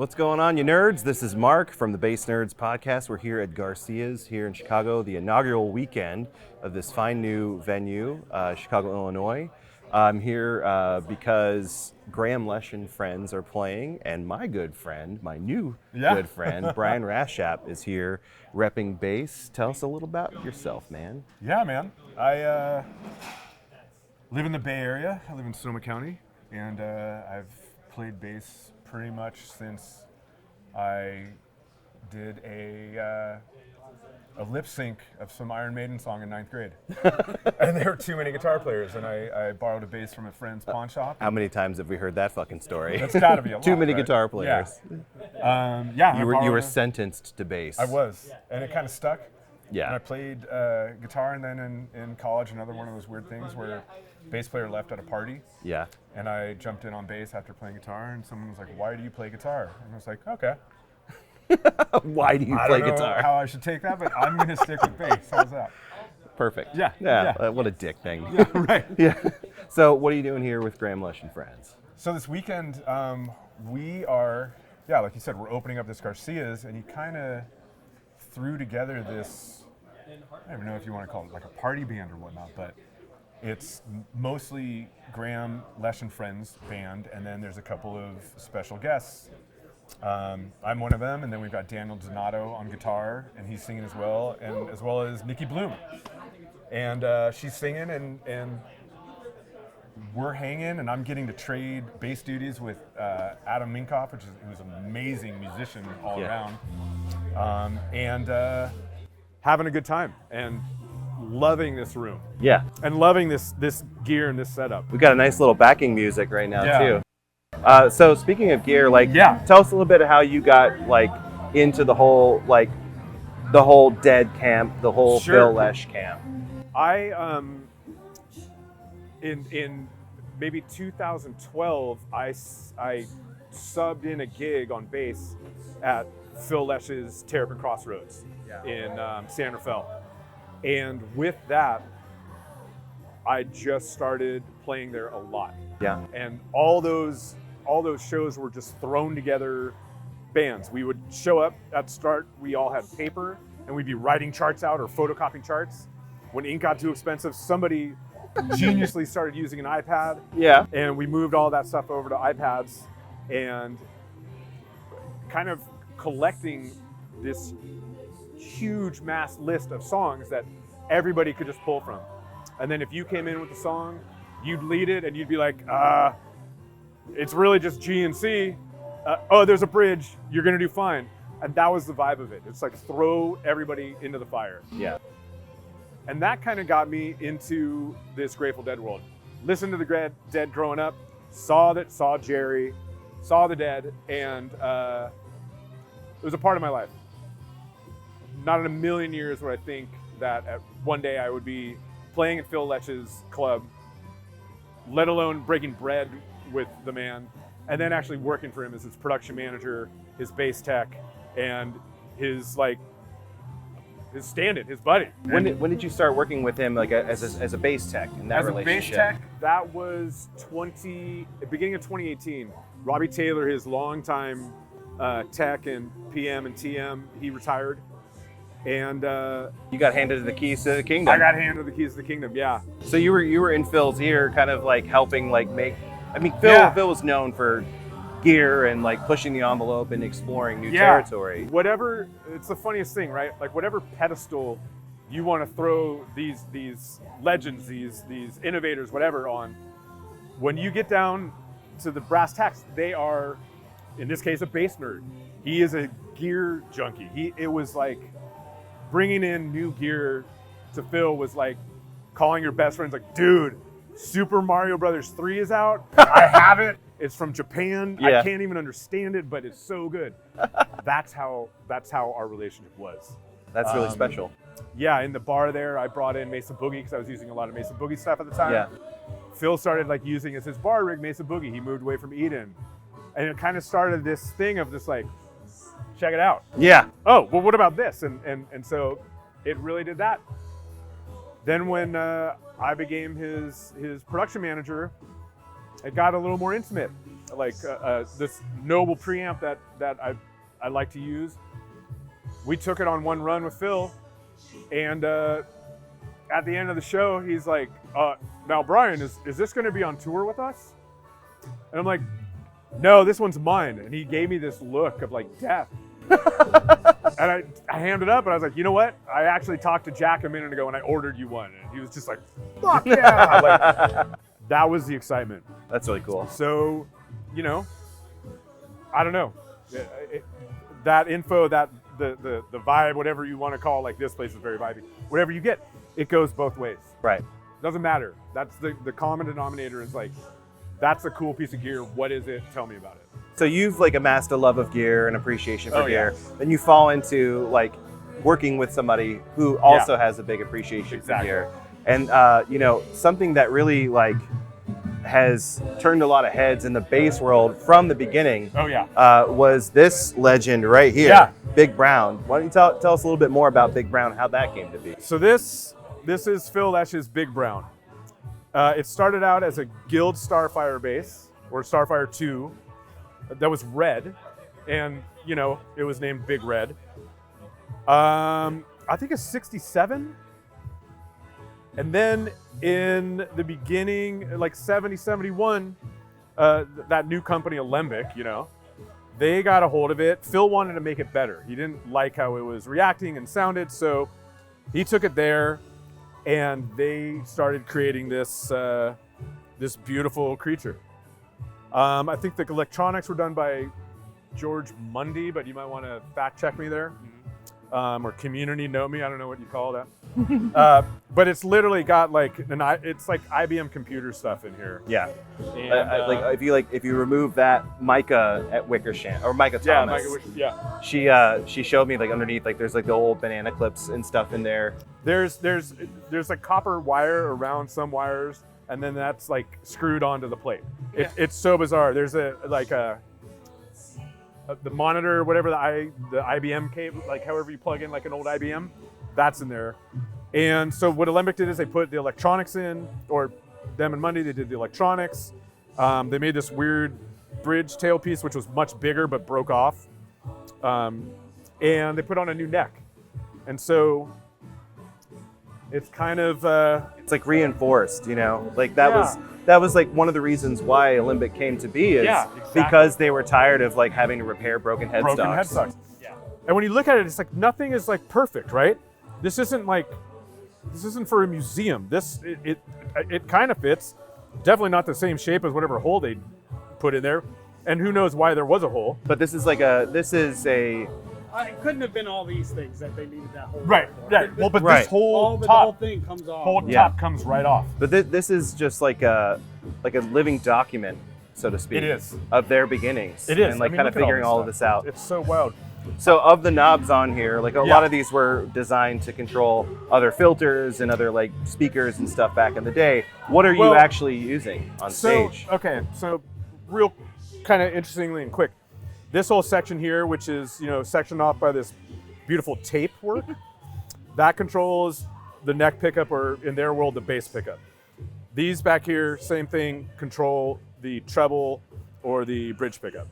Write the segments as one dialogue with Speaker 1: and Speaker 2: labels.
Speaker 1: What's going on, you nerds? This is Mark from the Bass Nerds podcast. We're here at Garcia's here in Chicago, the inaugural weekend of this fine new venue, Chicago, Illinois. I'm here because Grahame Lesh and friends are playing, and my good friend, my new good friend, Brian Rashap, is here repping bass. Tell us a little about yourself, man.
Speaker 2: Yeah, man. I live in the Bay Area. I live in Sonoma County, and I've played bass pretty much since I did a lip sync of some Iron Maiden song in 9th grade. And there were too many guitar players, and I borrowed a bass from a friend's pawn shop.
Speaker 1: How many times have we heard that fucking story?
Speaker 2: That's gotta be a lot.
Speaker 1: Too many
Speaker 2: right?
Speaker 1: guitar players.
Speaker 2: Yeah.
Speaker 1: You were sentenced to bass.
Speaker 2: I was, and it kind of stuck.
Speaker 1: Yeah.
Speaker 2: And I played guitar, and then in college, another one of those weird things where bass player left at a party.
Speaker 1: Yeah.
Speaker 2: And I jumped in on bass after playing guitar, and someone was like, "Why do you play guitar?" And I was like, "Okay."
Speaker 1: Why do you
Speaker 2: I
Speaker 1: play
Speaker 2: don't know
Speaker 1: guitar?
Speaker 2: how I should take that, but I'm gonna stick with bass. How's that?
Speaker 1: Perfect.
Speaker 2: Yeah.
Speaker 1: What a dick thing.
Speaker 2: Yeah, right.
Speaker 1: Yeah. So what are you doing here with Grahame Lesh and friends?
Speaker 2: So this weekend, we are, like you said, we're opening up this Garcia's, and he kind of threw together this, I don't even know if you want to call it like a party band or whatnot, but it's mostly Grahame Lesh and friends band, and then there's a couple of special guests. I'm one of them, and then we've got Daniel Donato on guitar, and he's singing as well, and as well as Nikki Bloom. And she's singing, and we're hanging, and I'm getting to trade bass duties with Adam Minkoff, who's an amazing musician all around, and having a good time, and loving this room.
Speaker 1: Yeah.
Speaker 2: And loving this gear and this setup.
Speaker 1: We've got a nice little backing music right now too. So speaking of gear, tell us a little bit of how you got into the whole Dead camp, the whole Phil Lesh camp.
Speaker 2: I in maybe 2012, I subbed in a gig on bass at Phil Lesh's Terrapin Crossroads in San Rafael, and with that, I just started playing there a lot.
Speaker 1: Yeah.
Speaker 2: And all those shows were just thrown together bands. We would show up at the start, we all had paper, and we'd be writing charts out or photocopying charts. When ink got too expensive, somebody geniusly started using an iPad.
Speaker 1: Yeah.
Speaker 2: And we moved all that stuff over to iPads and kind of collecting this huge mass list of songs that everybody could just pull from. And then if you came in with a song, you'd lead it and you'd be like, it's really just G and C. Oh, there's a bridge. You're going to do fine. And that was the vibe of it. It's like throw everybody into the fire.
Speaker 1: Yeah.
Speaker 2: And that kind of got me into this Grateful Dead world. Listened to the Dead growing up, saw Jerry, saw the Dead, and it was a part of my life. Not in a million years would I think that one day I would be playing at Phil Lesh's club, let alone breaking bread with the man, and then actually working for him as his production manager, his bass tech, and his stand-in, his buddy.
Speaker 1: When did you start working with him as a bass tech in that relationship?
Speaker 2: As a bass tech, that was beginning of 2018. Robbie Taylor, his longtime tech and PM and TM, he retired. And
Speaker 1: you got handed the keys to the kingdom.
Speaker 2: I got handed the keys to the kingdom, yeah.
Speaker 1: So you were in Phil's ear, kind of helping make. I mean, Phil was known for gear and pushing the envelope and exploring new territory.
Speaker 2: Whatever, it's the funniest thing, right? Whatever pedestal you want to throw these legends, these innovators, whatever on, when you get down to the brass tacks, they are, in this case, a bass nerd. He is a gear junkie. It was bringing in new gear to Phil was like calling your best friends, dude, Super Mario Brothers 3 is out. I have it. It's from Japan.
Speaker 1: Yeah.
Speaker 2: I can't even understand it, but it's so good. That's how our relationship was.
Speaker 1: That's really special.
Speaker 2: Yeah, in the bar there, I brought in Mesa Boogie because I was using a lot of Mesa Boogie stuff at the time.
Speaker 1: Yeah.
Speaker 2: Phil started using as his bar rig Mesa Boogie. He moved away from Eden. And it kind of started this thing of this check it out.
Speaker 1: Yeah.
Speaker 2: Oh, well, what about this? And so it really did that. Then when I became his production manager, it got a little more intimate.
Speaker 3: this noble preamp that I like to use. We took it on one run with Phil, and at the end of the show, he's like, now Brian, is this going to be on tour with us? And I'm like, no, this one's mine. And he gave me this look of like death. And I hammed it up, and I was like, you know what? I actually talked to Jack a minute ago, and I ordered you one. And he was just like, fuck yeah! Like, that was the excitement.
Speaker 1: That's really cool.
Speaker 3: So, I don't know. That info, that the vibe, whatever you want to call, like this place is very vibey. Whatever you get, it goes both ways.
Speaker 1: Right.
Speaker 3: Doesn't matter. That's the common denominator is like, that's a cool piece of gear. What is it? Tell me about it.
Speaker 1: So you've like amassed a love of gear and appreciation for gear.
Speaker 3: Yeah.
Speaker 1: Then you fall into like working with somebody who also has a big appreciation for gear. And something that really like has turned a lot of heads in the bass world from the beginning. Was this legend right here, Big Brown. Why don't you tell us a little bit more about Big Brown, how that came to be?
Speaker 3: So this is Phil Lesh's Big Brown. It started out as a Guild Starfire bass, or Starfire 2, that was red, and it was named Big Red. I think it's 67. And then in the beginning, like 70, 71, that new company, Alembic, they got a hold of it. Phil wanted to make it better. He didn't like how it was reacting and sounded, so he took it there, and they started creating this this beautiful creature. I think the electronics were done by George Mundy, but you might want to fact check me there. Or community note me, I don't know what you call that. But it's literally got like it's like IBM computer stuff in here.
Speaker 1: Yeah.
Speaker 3: And,
Speaker 1: if you remove that Micah at Wickersham or Micah Thomas, she showed me like underneath, like there's like the old banana clips and stuff in there.
Speaker 3: There's like copper wire around some wires, and then that's like screwed onto the plate. It's so bizarre. There's the monitor, whatever the IBM cable, like however you plug in like an old IBM, that's in there. And so what Alembic did is they put the electronics in, or them and Monday, they did the electronics. They made this weird bridge tailpiece, which was much bigger but broke off. And they put on a new neck. And so it's kind of...
Speaker 1: it's like reinforced, like that was like one of the reasons why Alembic came to be is because they were tired of like having to repair broken headstocks.
Speaker 3: Yeah. And when you look at it, it's like nothing is like perfect, right? This isn't for a museum. It kind of fits. Definitely not the same shape as whatever hole they put in there. And who knows why there was a hole.
Speaker 1: But this is
Speaker 4: it couldn't have been all these things that they needed that hole.
Speaker 3: Right. Well, but this whole
Speaker 4: the
Speaker 3: top
Speaker 4: whole thing comes off.
Speaker 3: Whole top comes right off.
Speaker 1: But this is just like a living document, so to speak.
Speaker 3: It is.
Speaker 1: Of their beginnings.
Speaker 3: It is.
Speaker 1: And like kind of figuring all of this out.
Speaker 3: It's so wild.
Speaker 1: So of the knobs on here, like a lot of these were designed to control other filters and other like speakers and stuff back in the day. What are you actually using on stage?
Speaker 3: Okay, so real kind of interestingly and quick, this whole section here, which is sectioned off by this beautiful tape work, that controls the neck pickup, or in their world, the bass pickup. These back here, same thing, control the treble or the bridge pickup.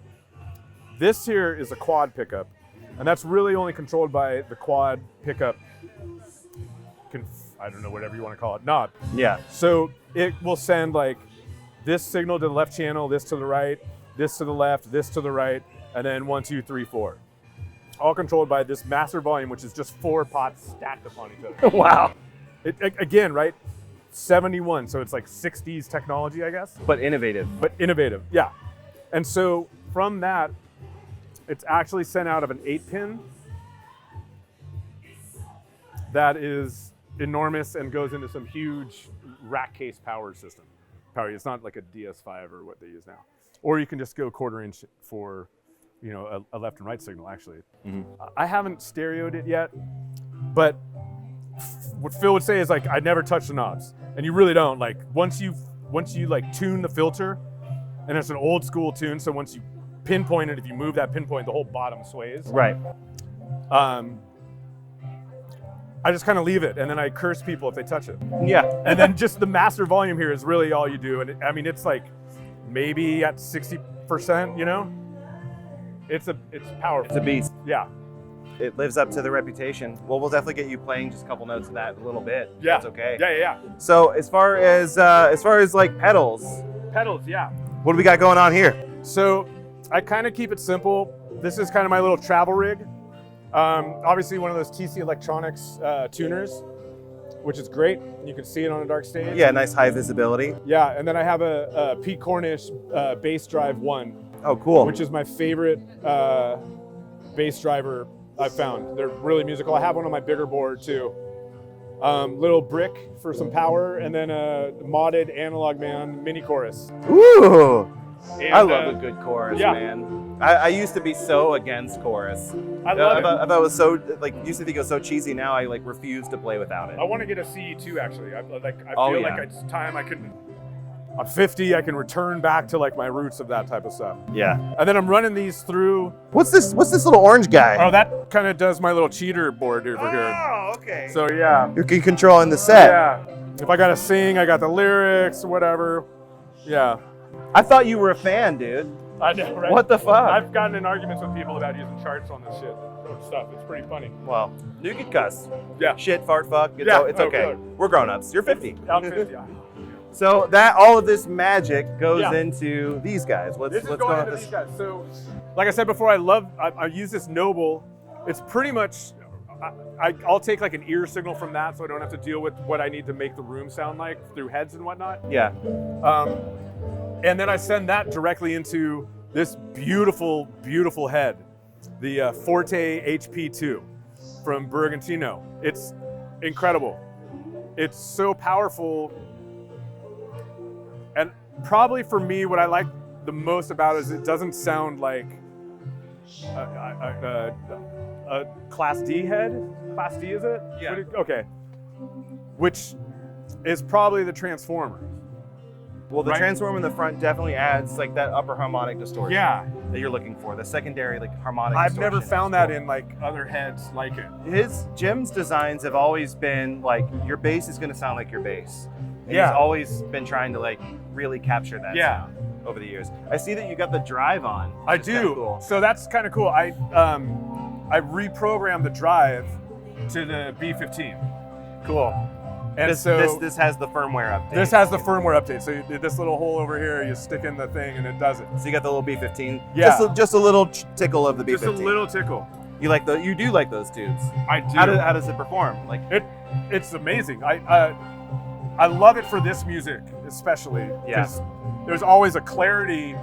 Speaker 3: This here is a quad pickup, and that's really only controlled by the quad pickup, I don't know, whatever you want to call it, knob.
Speaker 1: Yeah.
Speaker 3: So it will send like this signal to the left channel, this to the right, this to the left, this to the right, and then 1, 2, 3, 4. All controlled by this master volume, which is just 4 pots stacked upon each other.
Speaker 1: Wow.
Speaker 3: Again, right? 71, so it's like 60s technology, I guess.
Speaker 1: But innovative,
Speaker 3: yeah. And so from that, it's actually sent out of an 8-pin that is enormous and goes into some huge rack case power system. It's not like a DS5 or what they use now. Or you can just go 1/4 inch for a left and right signal, actually. Mm-hmm. I haven't stereoed it yet, but what Phil would say is like, I never touch the knobs. And you really don't. Like once you like tune the filter, and it's an old school tune, so once you pinpoint it, if you move that pinpoint, the whole bottom sways.
Speaker 1: Right.
Speaker 3: I just kind of leave it, and then I curse people if they touch it.
Speaker 1: Yeah. And
Speaker 3: then just the master volume here is really all you do. And I mean, it's like maybe at 65 percent, you know, it's powerful.
Speaker 1: It's a beast.
Speaker 3: Yeah.
Speaker 1: It lives up to the reputation. Well, we'll definitely get you playing just a couple notes of that in a little bit.
Speaker 3: Yeah.
Speaker 1: That's okay.
Speaker 3: Yeah.
Speaker 1: So as far as like pedals,
Speaker 3: Pedals, yeah.
Speaker 1: what do we got going on here?
Speaker 3: So I kind of keep it simple. This is kind of my little travel rig. Obviously one of those TC Electronics tuners, which is great. You can see it on a dark stage.
Speaker 1: Yeah, nice high visibility.
Speaker 3: Yeah, and then I have a Pete Cornish bass drive 1.
Speaker 1: Oh, cool.
Speaker 3: Which is my favorite bass driver I've found. They're really musical. I have one on my bigger board too. Little brick for some power, and then a modded Analog Man mini chorus.
Speaker 1: Ooh,
Speaker 3: And,
Speaker 1: I love a good chorus,
Speaker 3: yeah.
Speaker 1: man. I used to be so against chorus.
Speaker 3: I love it.
Speaker 1: I thought it was so, like, used to think it was so cheesy. Now I like refuse to play without it.
Speaker 3: I want to get a CE2 actually. I feel
Speaker 1: Oh,
Speaker 3: like
Speaker 1: yeah.
Speaker 3: it's time I can. I'm 50. I can return back to like my roots of that type of stuff.
Speaker 1: Yeah.
Speaker 3: And then I'm running these through.
Speaker 1: What's this little orange guy?
Speaker 3: Oh, that kind of does my little cheater board over here.
Speaker 1: Oh, okay.
Speaker 3: So yeah.
Speaker 1: You're controlling the set.
Speaker 3: Yeah. If I gotta sing, I got the lyrics, whatever. Yeah.
Speaker 1: I thought you were a fan, dude.
Speaker 3: I know, right?
Speaker 1: What the fuck?
Speaker 3: I've gotten in arguments with people about using charts on this shit stuff. It's pretty funny.
Speaker 1: Well, you can cuss.
Speaker 3: Yeah.
Speaker 1: Shit, fart, fuck. It's,
Speaker 3: Yeah.
Speaker 1: it's
Speaker 3: Oh,
Speaker 1: okay.
Speaker 3: good.
Speaker 1: We're grown-ups. You're 50.
Speaker 3: I'm 50.
Speaker 1: So that all of this magic goes
Speaker 3: Yeah.
Speaker 1: into these guys.
Speaker 3: This is
Speaker 1: Let's
Speaker 3: going
Speaker 1: go
Speaker 3: into
Speaker 1: with
Speaker 3: these
Speaker 1: this.
Speaker 3: guys. So, like I said before, I use this Noble. It's pretty much, I'll take like an ear signal from that, so I don't have to deal with what I need to make the room sound like through heads and whatnot.
Speaker 1: Yeah.
Speaker 3: And then I send that directly into this beautiful, beautiful head, the Forte HP2 from Bergantino. It's incredible. It's so powerful. And probably for me, what I like the most about it is it doesn't sound like a Class D head. Class D, is it?
Speaker 1: Yeah.
Speaker 3: Okay. Which is probably the Transformer.
Speaker 1: Well, the
Speaker 3: Right.
Speaker 1: transform in the front definitely adds like that upper harmonic distortion
Speaker 3: Yeah.
Speaker 1: that you're looking for. The secondary like harmonic
Speaker 3: I've
Speaker 1: distortion.
Speaker 3: never found that in like other heads like it.
Speaker 1: Jim's designs have always been like your bass is going to sound like your bass. And
Speaker 3: Yeah.
Speaker 1: He's always been trying to like really capture that
Speaker 3: Yeah.
Speaker 1: sound over the years. I see that you got the drive on.
Speaker 3: I
Speaker 1: which is kinda
Speaker 3: do.
Speaker 1: Cool.
Speaker 3: So that's kind of cool. I reprogrammed the drive to the B15. Cool. And
Speaker 1: This has the firmware update.
Speaker 3: this has the firmware update. So this little hole over here, you stick in the thing and it does it.
Speaker 1: So you got the little B15.
Speaker 3: Yeah.
Speaker 1: Just a little tickle of the B15.
Speaker 3: Just a little tickle.
Speaker 1: You do like those tubes.
Speaker 3: I do.
Speaker 1: How does it perform? Like
Speaker 3: It's amazing. I love it for this music, especially.
Speaker 1: Yeah.
Speaker 3: Because there's always a clarity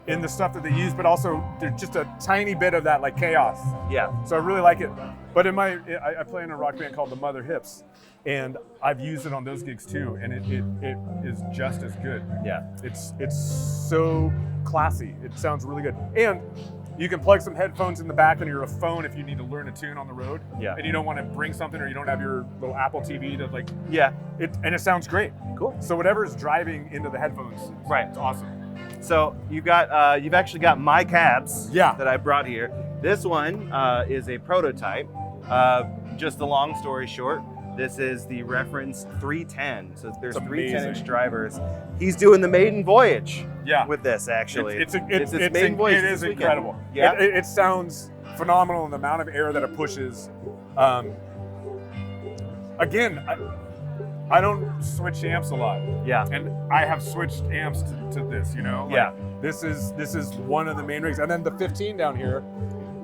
Speaker 3: in the stuff that they use, but also there's just a tiny bit of that like chaos.
Speaker 1: yeah.
Speaker 3: So I really like it. But I play in a rock band called the Mother Hips, and I've used it on those gigs too, and it is just as good.
Speaker 1: Yeah.
Speaker 3: It's so classy. It sounds really good. And you can plug some headphones in the back on your phone if you need to learn a tune on the road.
Speaker 1: Yeah.
Speaker 3: And you don't want to bring something, or you don't have your little Apple TV to like.
Speaker 1: Yeah.
Speaker 3: And it sounds great.
Speaker 1: Cool.
Speaker 3: So whatever is driving into the headphones,
Speaker 1: Right.
Speaker 3: it's awesome.
Speaker 1: So you've actually got my cabs
Speaker 3: Yeah.
Speaker 1: that I brought here. This one is a prototype. Just a long story short, this is the reference 310. So there's
Speaker 3: It's
Speaker 1: 310-inch
Speaker 3: amazing.
Speaker 1: drivers. He's doing the maiden voyage
Speaker 3: Yeah.
Speaker 1: with this actually.
Speaker 3: It's
Speaker 1: his maiden voyage
Speaker 3: it
Speaker 1: this
Speaker 3: is
Speaker 1: weekend.
Speaker 3: incredible.
Speaker 1: Yeah.
Speaker 3: It sounds phenomenal in the amount of air that it pushes. Again, I don't switch amps a lot,
Speaker 1: Yeah.
Speaker 3: and I have switched amps to this. You know,
Speaker 1: Yeah.
Speaker 3: This is one of the main rigs, and then the 15 down here,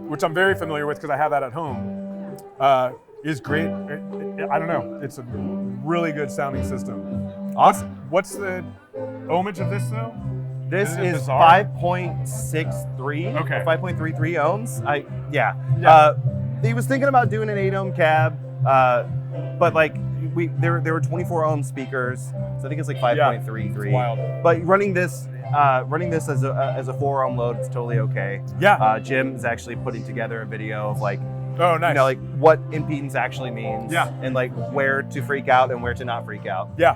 Speaker 3: which I'm very familiar with because I have that at home, is great. I don't know. It's a really good sounding system.
Speaker 1: Awesome.
Speaker 3: What's the ohmage of this though?
Speaker 1: This
Speaker 3: Isn't it
Speaker 1: is
Speaker 3: bizarre?
Speaker 1: 5.63.
Speaker 3: Okay.
Speaker 1: 5.33 ohms.
Speaker 3: Yeah.
Speaker 1: He was thinking about doing an 8 ohm cab, but like there were 24 ohm speakers, so I think it's like 5.33.
Speaker 3: It's wild.
Speaker 1: But running this as a 4 ohm load, it's totally okay.
Speaker 3: Yeah.
Speaker 1: Jim is actually putting together a video of like
Speaker 3: Oh, nice.
Speaker 1: like what impedance actually means,
Speaker 3: Yeah.
Speaker 1: and like where to freak out and where to not freak out.
Speaker 3: Yeah.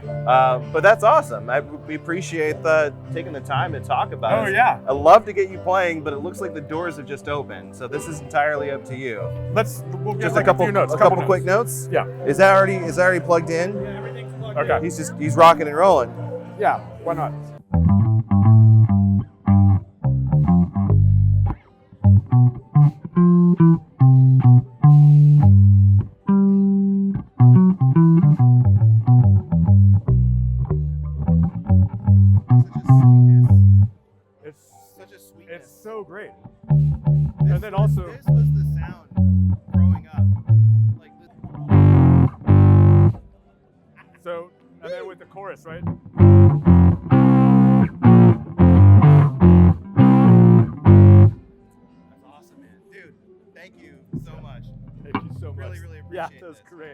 Speaker 1: But that's awesome. We appreciate taking the time to talk about it.
Speaker 3: Oh, yeah.
Speaker 1: I love to get you playing, but it looks like the doors have just opened, so this is entirely up to you.
Speaker 3: We'll get
Speaker 1: Just
Speaker 3: like
Speaker 1: a couple
Speaker 3: few notes,
Speaker 1: couple quick notes.
Speaker 3: Yeah.
Speaker 1: Is that already plugged in?
Speaker 4: Yeah, everything's plugged
Speaker 3: Okay.
Speaker 4: in.
Speaker 1: He's rocking and rolling.
Speaker 3: Yeah. Why not? so great.
Speaker 5: This
Speaker 3: And then also-
Speaker 5: this was the sound growing up. Like
Speaker 3: So, and then with the chorus, right?
Speaker 5: that's awesome, man. Dude, thank you so much.
Speaker 3: Thank you so much.
Speaker 5: Really, really
Speaker 3: Yeah,
Speaker 5: appreciate
Speaker 3: that was
Speaker 5: this.
Speaker 3: great.